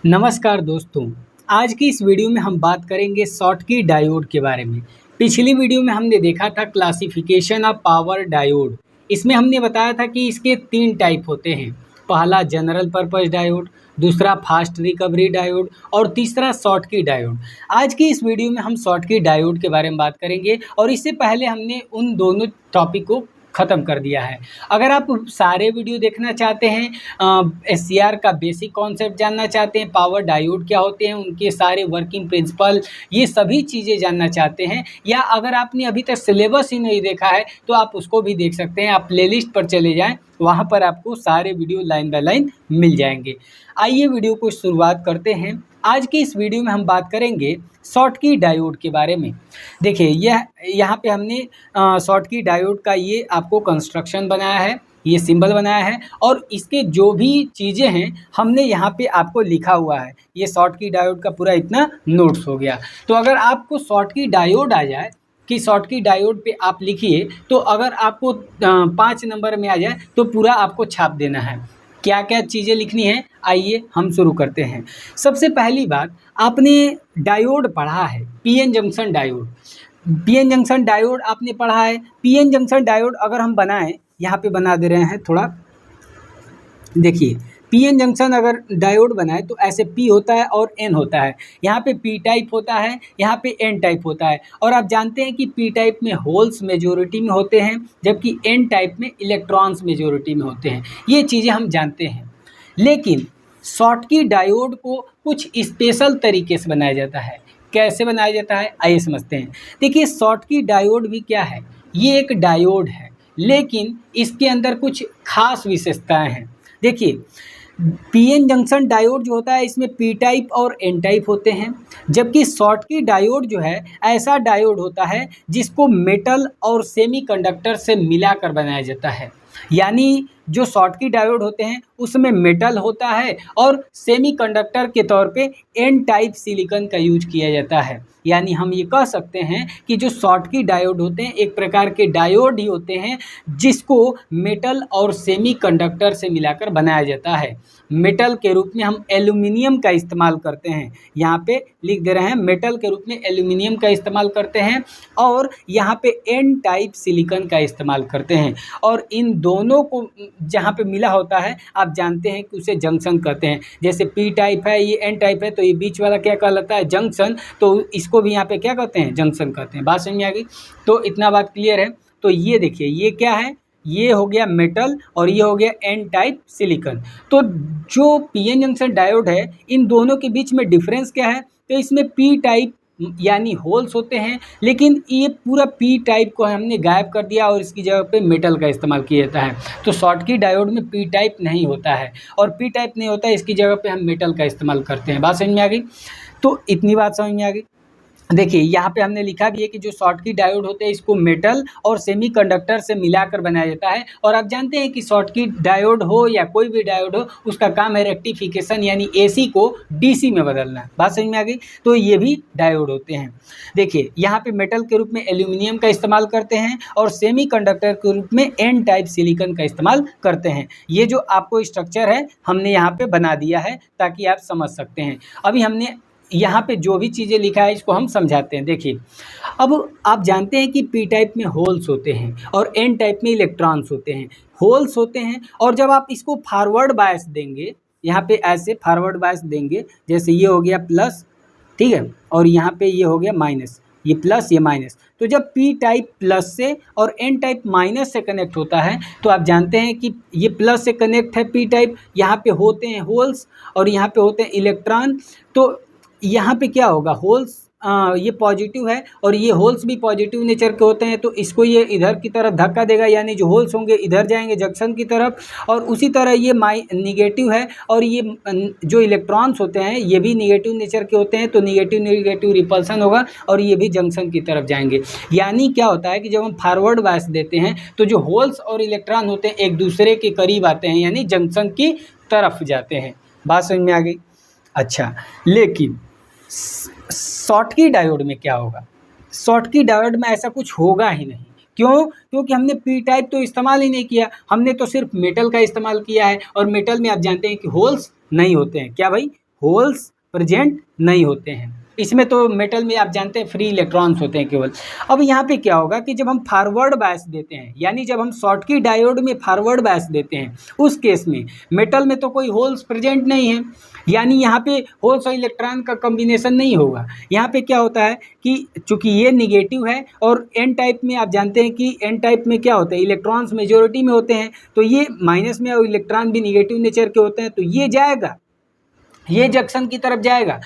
नमस्कार दोस्तों। आज की इस वीडियो में हम बात करेंगे शॉटकी डायोड के बारे में। पिछली वीडियो में हमने देखा था क्लासिफिकेशन ऑफ पावर डायोड। इसमें हमने बताया था कि इसके 3 टाइप होते हैं। पहला जनरल पर्पस डायोड, दूसरा फास्ट रिकवरी डायोड और तीसरा शॉटकी डायोड। आज की इस वीडियो में हम शॉटकी डायोड के बारे में बात करेंगे और इससे पहले हमने उन दोनों टॉपिक को ख़त्म कर दिया है। अगर आप सारे वीडियो देखना चाहते हैं, एससीआर का बेसिक कॉन्सेप्ट जानना चाहते हैं, पावर डायोड क्या होते हैं, उनके सारे वर्किंग प्रिंसिपल, ये सभी चीज़ें जानना चाहते हैं, या अगर आपने अभी तक सिलेबस ही नहीं देखा है तो आप उसको भी देख सकते हैं। आप प्लेलिस्ट पर चले जाएं, वहाँ पर आपको सारे वीडियो लाइन बाय लाइन मिल जाएंगे। आइए वीडियो को शुरुआत करते हैं। आज की इस वीडियो में हम बात करेंगे शॉटकी डायोड के बारे में। देखिए यह यहाँ पे हमने शॉटकी डायोड का ये आपको कंस्ट्रक्शन बनाया है, ये सिंबल बनाया है और इसके जो भी चीज़ें हैं हमने यहाँ पे आपको लिखा हुआ है। ये शॉटकी डायोड का पूरा इतना नोट्स हो गया। तो अगर आपको शॉटकी डायोड आ जाए कि शॉटकी डायोड पे आप लिखिए, तो अगर आपको 5 नंबर में आ जाए तो पूरा आपको छाप देना है। क्या क्या चीज़ें लिखनी है, आइए हम शुरू करते हैं। सबसे पहली बात, आपने डायोड पढ़ा है, PN junction diode. PN junction diode आपने पढ़ा है। पीएन जंक्शन डायोड अगर हम बनाएं, यहाँ पे बना दे रहे हैं थोड़ा, देखिए पीएन जंक्शन अगर डायोड बनाए तो ऐसे पी होता है और एन होता है। यहाँ पे पी टाइप होता है, यहाँ पे एन टाइप होता है। और आप जानते हैं कि पी टाइप में होल्स मेजोरिटी में होते हैं, जबकि एन टाइप में इलेक्ट्रॉन्स मेजोरिटी में होते हैं। ये चीज़ें हम जानते हैं। लेकिन शॉटकी डायोड को कुछ स्पेशल तरीके से बनाया जाता है। कैसे बनाया जाता है, आइए समझते हैं। देखिए शॉटकी डायोड भी क्या है, ये एक डायोड है, लेकिन इसके अंदर कुछ खास विशेषताएं हैं। देखिए पीएन जंक्शन डायोड जो होता है इसमें पी टाइप और एन टाइप होते हैं, जबकि शॉटकी डायोड जो है ऐसा डायोड होता है जिसको मेटल और सेमीकंडक्टर से मिलाकर बनाया जाता है। यानी जो शॉटकी डायोड होते हैं उसमें मेटल होता है और सेमीकंडक्टर के तौर पे एन टाइप सिलिकॉन का यूज किया जाता है। यानी हम ये कह सकते हैं कि जो शॉटकी डायोड होते हैं एक प्रकार के डायोड ही होते हैं जिसको मेटल और सेमीकंडक्टर से मिलाकर बनाया जाता है। मेटल के रूप में हम एल्यूमिनियम का इस्तेमाल करते हैं, यहाँ पे लिख दे रहे हैं, मेटल के रूप में एल्यूमिनियम का इस्तेमाल करते हैं और यहाँ पे एन टाइप सिलिकॉन का इस्तेमाल करते हैं। और इन दोनों को जहाँ पे मिला होता है आप जानते हैं कि उसे जंक्शन कहते हैं। जैसे पी टाइप है, ये एन टाइप है, तो ये बीच वाला क्या कहलाता है, जंक्शन। तो इसको भी यहाँ पे क्या कहते हैं, जंक्शन कहते हैं। बात समझ में आ गई? तो इतना बात क्लियर है। तो ये देखिए ये क्या है, ये हो गया मेटल और ये हो गया एन टाइप सिलिकॉन। तो जो पीएन जंक्शन डायोड है इन दोनों के बीच में डिफरेंस क्या है, तो इसमें पी टाइप यानी होल्स होते हैं, लेकिन ये पूरा पी टाइप को हमने गायब कर दिया और इसकी जगह पे मेटल का इस्तेमाल किया जाता है। तो शॉटकी डायोड में पी टाइप नहीं होता है, और पी टाइप नहीं होता है इसकी जगह पे हम मेटल का इस्तेमाल करते हैं। बात समझ में आ गई? तो इतनी बात समझ में आ गई। देखिए यहाँ पे हमने लिखा भी है कि जो शॉटकी डायोड होते हैं इसको मेटल और सेमीकंडक्टर से मिलाकर बनाया जाता है। और आप जानते हैं कि शॉटकी डायोड हो या कोई भी डायोड हो, उसका काम है रेक्टिफिकेशन, यानी एसी को डीसी में बदलना। बात समझ में आ गई? तो ये भी डायोड होते हैं। देखिए यहाँ पे मेटल के रूप में एल्यूमिनियम का इस्तेमाल करते हैं और सेमीकंडक्टर के रूप में एन टाइप सिलिकॉन का इस्तेमाल करते हैं। ये जो आपको स्ट्रक्चर है हमने यहाँ पे बना दिया है ताकि आप समझ सकते हैं। अभी हमने यहाँ पे जो भी चीज़ें लिखा है इसको हम समझाते हैं। देखिए अब आप जानते हैं कि पी टाइप में होल्स होते हैं और एन टाइप में इलेक्ट्रॉन्स होते हैं। होल्स होते हैं और जब आप इसको फॉरवर्ड बायस देंगे, यहाँ पे ऐसे फॉरवर्ड बायस देंगे, जैसे ये हो गया प्लस, ठीक है, और यहाँ पे ये हो गया माइनस, ये प्लस ये माइनस। तो जब पी टाइप प्लस से और एन टाइप माइनस से कनेक्ट होता है तो आप जानते हैं कि ये प्लस से कनेक्ट है पी टाइप, यहाँ पे होते हैं होल्स और यहाँ पे होते हैं इलेक्ट्रॉन। तो यहाँ पे क्या होगा, होल्स ये पॉजिटिव है और ये होल्स भी पॉजिटिव नेचर के होते हैं, तो इसको ये इधर की तरफ धक्का देगा, यानी जो होल्स होंगे इधर जाएंगे जंक्शन की तरफ। और उसी तरह ये निगेटिव है और ये जो इलेक्ट्रॉन्स होते हैं ये भी निगेटिव नेचर के होते हैं, तो निगेटिव निगेटिव रिपल्सन होगा और ये भी जंक्शन की तरफ जाएंगे। यानी क्या होता है कि जब हम फॉरवर्ड बायस देते हैं तो जो होल्स और इलेक्ट्रॉन होते हैं एक दूसरे के करीब आते हैं, यानी जंक्शन की तरफ जाते हैं। बात समझ में आ गई? अच्छा, लेकिन शॉटकी डायोड में क्या होगा? शॉटकी डायोड में ऐसा कुछ होगा ही नहीं। क्यों? क्योंकि हमने पी टाइप तो इस्तेमाल ही नहीं किया, हमने तो सिर्फ मेटल का इस्तेमाल किया है और मेटल में आप जानते हैं कि होल्स नहीं होते हैं। क्या भाई? होल्स प्रेजेंट नहीं होते हैं। इसमें तो मेटल में आप जानते हैं फ्री इलेक्ट्रॉन्स होते हैं केवल। अब यहाँ पे क्या होगा कि जब हम फॉरवर्ड बायस देते हैं, यानी जब हम शॉर्टकी डायोड में फॉरवर्ड बायस देते हैं, उस केस में मेटल में तो कोई होल्स प्रेजेंट नहीं है, यानी यहाँ पे होल्स और इलेक्ट्रॉन का कॉम्बिनेशन नहीं होगा। यहाँ पे क्या होता है कि चूंकि ये निगेटिव है और एन टाइप में आप जानते हैं कि एन टाइप में क्या होता है, इलेक्ट्रॉन्स मेजोरिटी में होते हैं, तो ये माइनस में और इलेक्ट्रॉन भी निगेटिव नेचर के होते हैं, तो ये जाएगा, ये जंक्शन की तरफ जाएगा।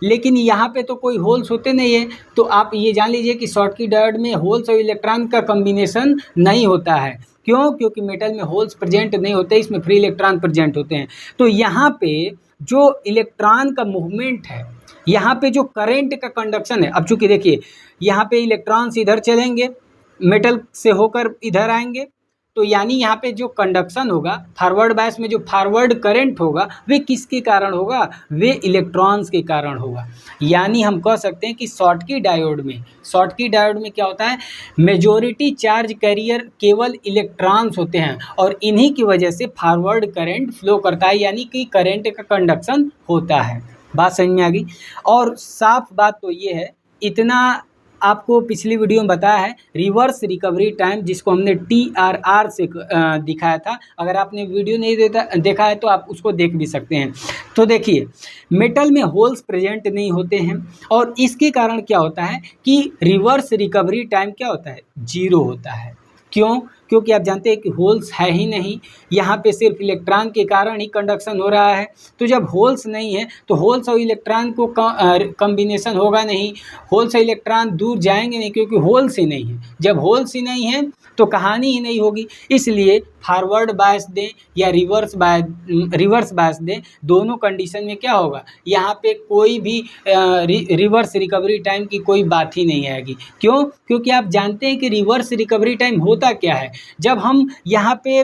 लेकिन यहाँ पे तो कोई होल्स होते नहीं है, तो आप ये जान लीजिए कि शॉर्टकी डायोड में होल्स और इलेक्ट्रॉन का कॉम्बिनेशन नहीं होता है। क्यों? क्योंकि मेटल में होल्स प्रेजेंट नहीं होते, इसमें फ्री इलेक्ट्रॉन प्रेजेंट होते हैं। तो यहाँ पे जो इलेक्ट्रॉन का मूवमेंट है, यहाँ पे जो करंट का कंडक्शन है, अब चूंकि देखिए यहाँ पे इलेक्ट्रॉन्स इधर चलेंगे, मेटल से होकर इधर आएंगे, तो यानी यहाँ पे जो कंडक्शन होगा फॉरवर्ड बायस में, जो फॉरवर्ड करंट होगा वे किसके कारण होगा? वे इलेक्ट्रॉन्स के कारण होगा। यानी हम कह सकते हैं कि शॉर्टकी डायोड में क्या होता है, मेजॉरिटी चार्ज कैरियर केवल इलेक्ट्रॉन्स होते हैं और इन्हीं की वजह से फॉरवर्ड करंट फ्लो करता है, यानी कि करंट का कंडक्शन होता है। बात समझ में आ गई? और साफ बात तो ये है, इतना आपको पिछली वीडियो में बताया है, रिवर्स रिकवरी टाइम जिसको हमने TRR से दिखाया था। अगर आपने वीडियो नहीं देखा है तो आप उसको देख भी सकते हैं। तो देखिए मेटल में होल्स प्रेजेंट नहीं होते हैं और इसके कारण क्या होता है कि रिवर्स रिकवरी टाइम क्या होता है? 0 होता है। क्यों? क्योंकि आप जानते हैं कि होल्स है ही नहीं, यहाँ पे सिर्फ इलेक्ट्रॉन के कारण ही कंडक्शन हो रहा है। तो जब होल्स नहीं है तो होल्स और इलेक्ट्रॉन को कॉम्बिनेशन होगा नहीं, होल्स और इलेक्ट्रॉन दूर जाएंगे नहीं, क्योंकि होल्स ही नहीं है। जब होल्स ही नहीं है तो कहानी ही नहीं होगी। इसलिए फॉरवर्ड बायस दें या रिवर्स बायस दें, दोनों कंडीशन में क्या होगा, यहाँ पे कोई भी रिवर्स रिकवरी टाइम की कोई बात ही नहीं आएगी। क्यों? क्योंकि आप जानते हैं कि रिवर्स रिकवरी टाइम होता क्या है, जब हम यहाँ पे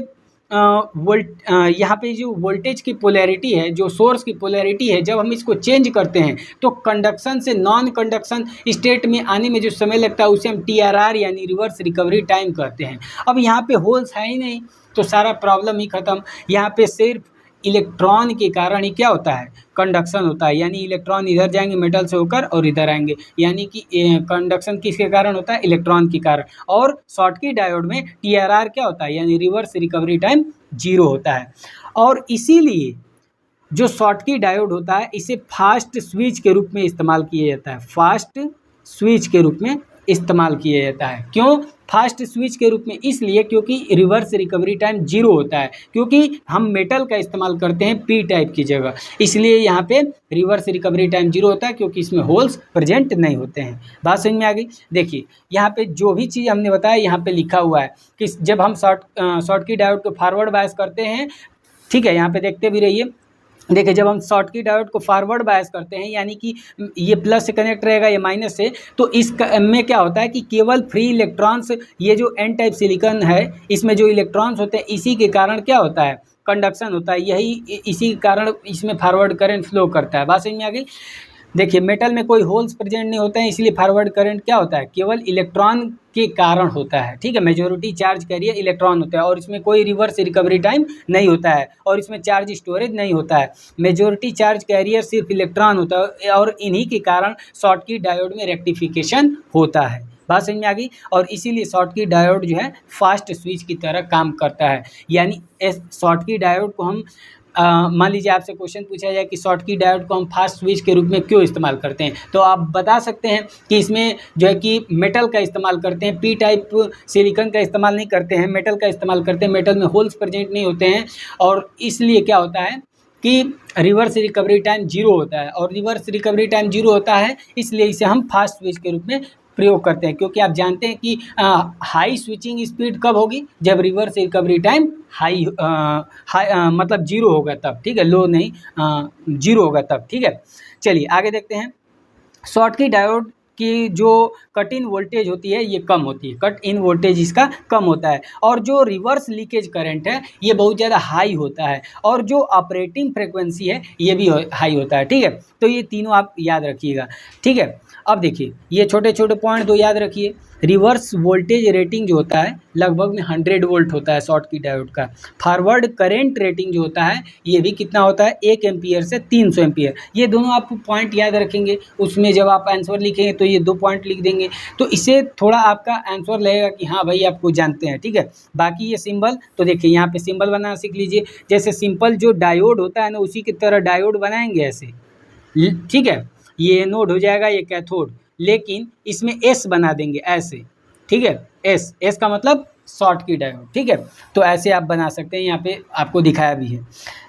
यहाँ पे जो वोल्टेज की पोलैरिटी है, जो सोर्स की पोलैरिटी है, जब हम इसको चेंज करते हैं तो कंडक्शन से नॉन कंडक्शन स्टेट में आने में जो समय लगता है उसे हम TRR यानी रिवर्स रिकवरी टाइम कहते हैं। अब यहाँ पे होल्स है ही नहीं तो सारा प्रॉब्लम ही ख़त्म। यहाँ पे सिर्फ इलेक्ट्रॉन के कारण ही क्या होता है, कंडक्शन होता है, यानी इलेक्ट्रॉन इधर जाएंगे मेटल से होकर और इधर आएंगे, यानी कि कंडक्शन किसके कारण होता है? इलेक्ट्रॉन के कारण। और शॉर्टकी डायोड में TRR क्या होता है, यानी रिवर्स रिकवरी टाइम 0 होता है। और इसीलिए जो शॉर्टकी डायोड होता है इसे फास्ट स्विच के रूप में इस्तेमाल किया जाता है, फास्ट स्विच के रूप में इस्तेमाल किया जाता है। क्यों फास्ट स्विच के रूप में? इसलिए क्योंकि रिवर्स रिकवरी टाइम 0 होता है, क्योंकि हम मेटल का इस्तेमाल करते हैं P टाइप की जगह, इसलिए यहाँ पे रिवर्स रिकवरी टाइम 0 होता है, क्योंकि इसमें होल्स प्रेजेंट नहीं होते हैं। बात समझ में आ गई? देखिए यहाँ पे जो भी चीज़ हमने बताया यहाँ पे लिखा हुआ है कि जब हम शॉर्टकी डायोड को फॉरवर्ड बायस करते हैं, ठीक है, यहाँ पे देखते भी रहिए। देखिए जब हम शॉर्टकी डायोड को फॉरवर्ड बायस करते हैं, यानी कि ये प्लस से कनेक्ट रहेगा, ये माइनस से, तो इस में क्या होता है कि केवल फ्री इलेक्ट्रॉन्स, ये जो एन टाइप सिलिकॉन है इसमें जो इलेक्ट्रॉन्स होते हैं इसी के कारण क्या होता है, कंडक्शन होता है, यही इसी के कारण इसमें फॉरवर्ड करंट फ्लो करता है। बात समझ में आ गई? देखिए मेटल में कोई होल्स प्रेजेंट नहीं होते हैं, इसलिए फॉरवर्ड करंट क्या होता है, केवल इलेक्ट्रॉन के कारण होता है। ठीक है, मेजॉरिटी चार्ज कैरियर इलेक्ट्रॉन होता है और इसमें कोई रिवर्स रिकवरी टाइम नहीं होता है और इसमें चार्ज स्टोरेज नहीं होता है। मेजॉरिटी चार्ज कैरियर सिर्फ इलेक्ट्रॉन होता है और इन्हीं के कारण शॉर्टकी डायोड में रेक्टिफिकेशन होता है। बात समझ में आ गई? और इसीलिए शॉर्टकी डायोड जो है फास्ट स्विच की तरह काम करता है। यानी शॉर्टकी डायोड को हम मान लीजिए आपसे क्वेश्चन पूछा जाए कि शॉर्टकी डायोड को हम फास्ट स्विच के रूप में क्यों इस्तेमाल करते हैं, तो आप बता सकते हैं कि इसमें जो है कि मेटल का इस्तेमाल करते हैं, P टाइप सिलिकॉन का इस्तेमाल नहीं करते हैं, मेटल का इस्तेमाल करते हैं। मेटल में होल्स प्रेजेंट नहीं होते हैं और इसलिए क्या होता है कि रिवर्स रिकवरी टाइम 0 होता है और रिवर्स रिकवरी टाइम 0 होता है, इसलिए इसे हम फास्ट स्विच के रूप में प्रयोग करते हैं। क्योंकि आप जानते हैं कि हाई स्विचिंग स्पीड कब होगी, जब रिवर्स रिकवरी टाइम हाई मतलब 0 होगा तब। ठीक है, लो नहीं, 0 होगा तब। ठीक है, चलिए आगे देखते हैं। शॉर्टकी डायोड की जो कट इन वोल्टेज होती है ये कम होती है, कट इन वोल्टेज इसका कम होता है और जो रिवर्स लीकेज करंट है ये बहुत ज़्यादा हाई होता है और जो ऑपरेटिंग फ्रिक्वेंसी है ये भी हाई होता है। ठीक है, तो ये तीनों आप याद रखिएगा। ठीक है, अब देखिए ये छोटे छोटे पॉइंट दो याद रखिए। रिवर्स वोल्टेज रेटिंग जो होता है लगभग में 100 वोल्ट होता है शॉर्ट की डायोड का। फॉरवर्ड करेंट रेटिंग जो होता है ये भी कितना होता है, 1 एम्पियर से 300 एम्पियर। ये दोनों आप पॉइंट याद रखेंगे, उसमें जब आप आंसर लिखेंगे तो ये 2 पॉइंट लिख देंगे, तो इससे थोड़ा आपका आंसर लगेगा कि हाँ भाई आपको जानते हैं, ठीक है। बाकी ये सिंबल तो देखिए यहाँ पे सिंबल बनाना सीख लीजिए। जैसे सिंपल जो डायोड होता है ना उसी की तरह डायोड बनाएंगे ऐसे, ठीक है। ये एनोड हो जाएगा, ये कैथोड, लेकिन इसमें एस बना देंगे ऐसे, ठीक है। एस एस का मतलब शॉर्ट की डायोड, ठीक है। तो ऐसे आप बना सकते हैं, यहाँ पे आपको दिखाया भी है।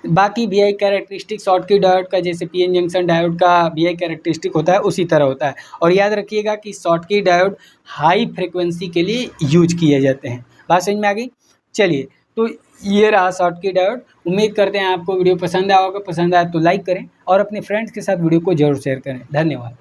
बाकी वी आई कैरेक्टरिस्टिक शॉर्ट की डायोड का जैसे पी एन जंक्शन डायोड का वी आई कैरेक्टरिस्टिक होता है उसी तरह होता है। और याद रखिएगा कि शॉर्ट की डायोड हाई फ्रिक्वेंसी के लिए यूज किए जाते हैं। बात समझ में आ गई। चलिए, तो ये रहा शॉर्ट की डायोड। उम्मीद करते हैं आपको वीडियो पसंद आया होगा। पसंद आया तो लाइक करें और अपने फ्रेंड्स के साथ वीडियो को जरूर शेयर करें। धन्यवाद।